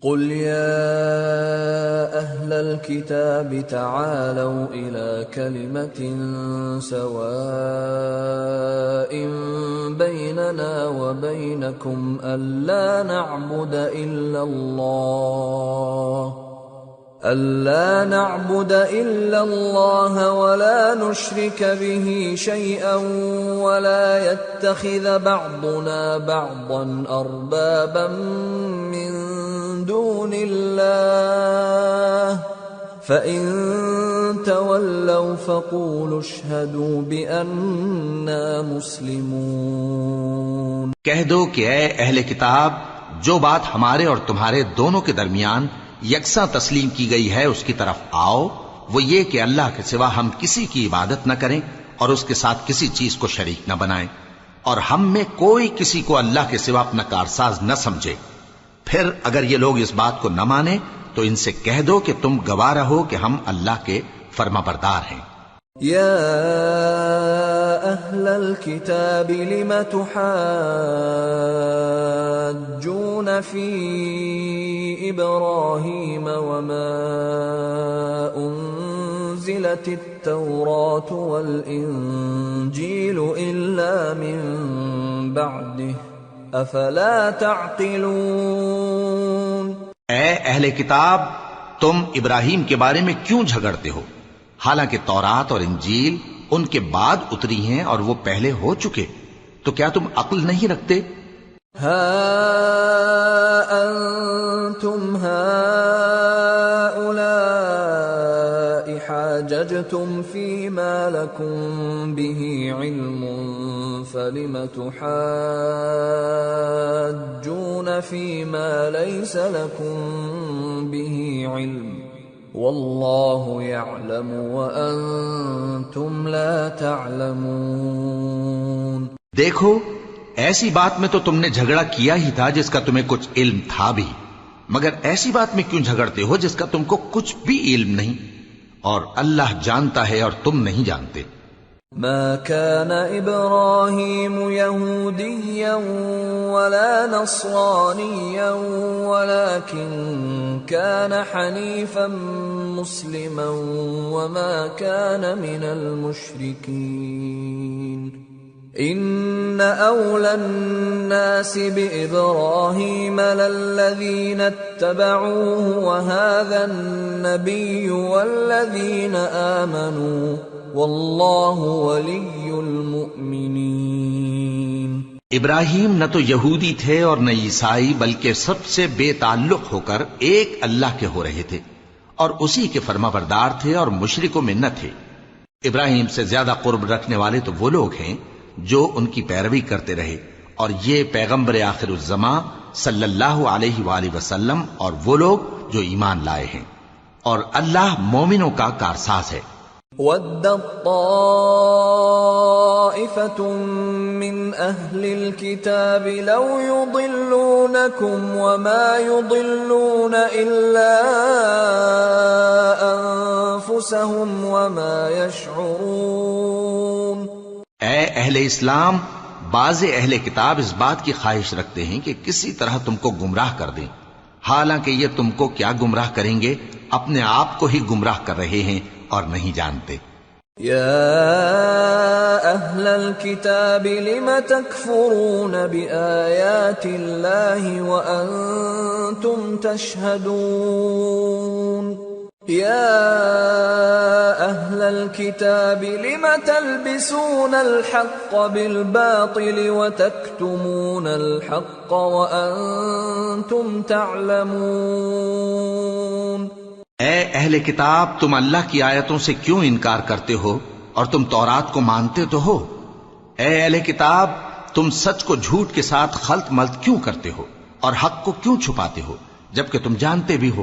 قل يا أهل الكتاب تعالوا إلى كلمة سواء بيننا وبينكم ألا نعبد إلا الله ولا نشرك به شيئا ولا يتخذ بعضنا بعضا أربابا من دون الله فإن تولوا فقولوا اشهدوا بأننا مسلمون۔ کہہ دو کہ اے اہل کتاب، جو بات ہمارے اور تمہارے دونوں کے درمیان یکساں تسلیم کی گئی ہے اس کی طرف آؤ، وہ یہ کہ اللہ کے سوا ہم کسی کی عبادت نہ کریں اور اس کے ساتھ کسی چیز کو شریک نہ بنائیں، اور ہم میں کوئی کسی کو اللہ کے سوا اپنا کارساز نہ سمجھے۔ پھر اگر یہ لوگ اس بات کو نہ مانیں تو ان سے کہہ دو کہ تم گواہ رہو کہ ہم اللہ کے فرما بردار ہیں۔ يا أهل الكتاب لم تحاجون في إبراهيم وما أنزلت التوراة والإنجيل إلا من بعده أفلا تعقلون۔ اے اہل کتاب، تم ابراہیم کے بارے میں کیوں جھگڑتے ہو، حالانکہ تورات اور انجیل ان کے بعد اتری ہیں اور وہ پہلے ہو چکے، تو کیا تم عقل نہیں رکھتے؟ ہا انتم هؤلاء حاججتم فيما لكم به علم فلم تحاجون فيما ليس لكم به علم واللہ یعلم وانتم لا تعلمون۔ دیکھو، ایسی بات میں تو تم نے جھگڑا کیا ہی تھا جس کا تمہیں کچھ علم تھا بھی، مگر ایسی بات میں کیوں جھگڑتے ہو جس کا تم کو کچھ بھی علم نہیں، اور اللہ جانتا ہے اور تم نہیں جانتے۔ ما كان إبراهيم يهوديا ولا نصرانيا ولكن كان حنيفا مسلما وما كان من المشركين إن أولى الناس بإبراهيم للذين اتبعوه وهذا النبي والذين آمنوا واللہ ولی المؤمنین۔ ابراہیم نہ تو یہودی تھے اور نہ عیسائی، بلکہ سب سے بے تعلق ہو کر ایک اللہ کے ہو رہے تھے اور اسی کے فرما بردار تھے اور مشرکوں میں نہ تھے۔ ابراہیم سے زیادہ قرب رکھنے والے تو وہ لوگ ہیں جو ان کی پیروی کرتے رہے، اور یہ پیغمبر آخر الزماں صلی اللہ علیہ وآلہ وسلم اور وہ لوگ جو ایمان لائے ہیں، اور اللہ مومنوں کا کارساز ہے۔ وَدَّت طَّائِفَةٌ مِّنْ أَهْلِ الْكِتَابِ لَوْ يُضِلُّونَكُمْ وَمَا يُضِلُّونَ إِلَّا أَنفُسَهُمْ وَمَا يَشْعُرُونَ۔ اے اہل اسلام، بعض اہل کتاب اس بات کی خواہش رکھتے ہیں کہ کسی طرح تم کو گمراہ کر دیں، حالانکہ یہ تم کو کیا گمراہ کریں گے، اپنے آپ کو ہی گمراہ کر رہے ہیں اور نہیں جانتے۔ یا اہل الکتاب لم تکفرون بآیات اللہ وانتم تشہدون۔ یا اہل الکتاب لم تلبسون الحق بالباطل وتکتمون الحق وانتم تعلمون۔ اے اہل کتاب، تم اللہ کی آیتوں سے کیوں انکار کرتے ہو اور تم تورات کو مانتے تو ہو؟ اے اہل کتاب، تم سچ کو جھوٹ کے ساتھ خلط ملط کیوں کرتے ہو اور حق کو کیوں چھپاتے ہو جبکہ تم جانتے بھی ہو؟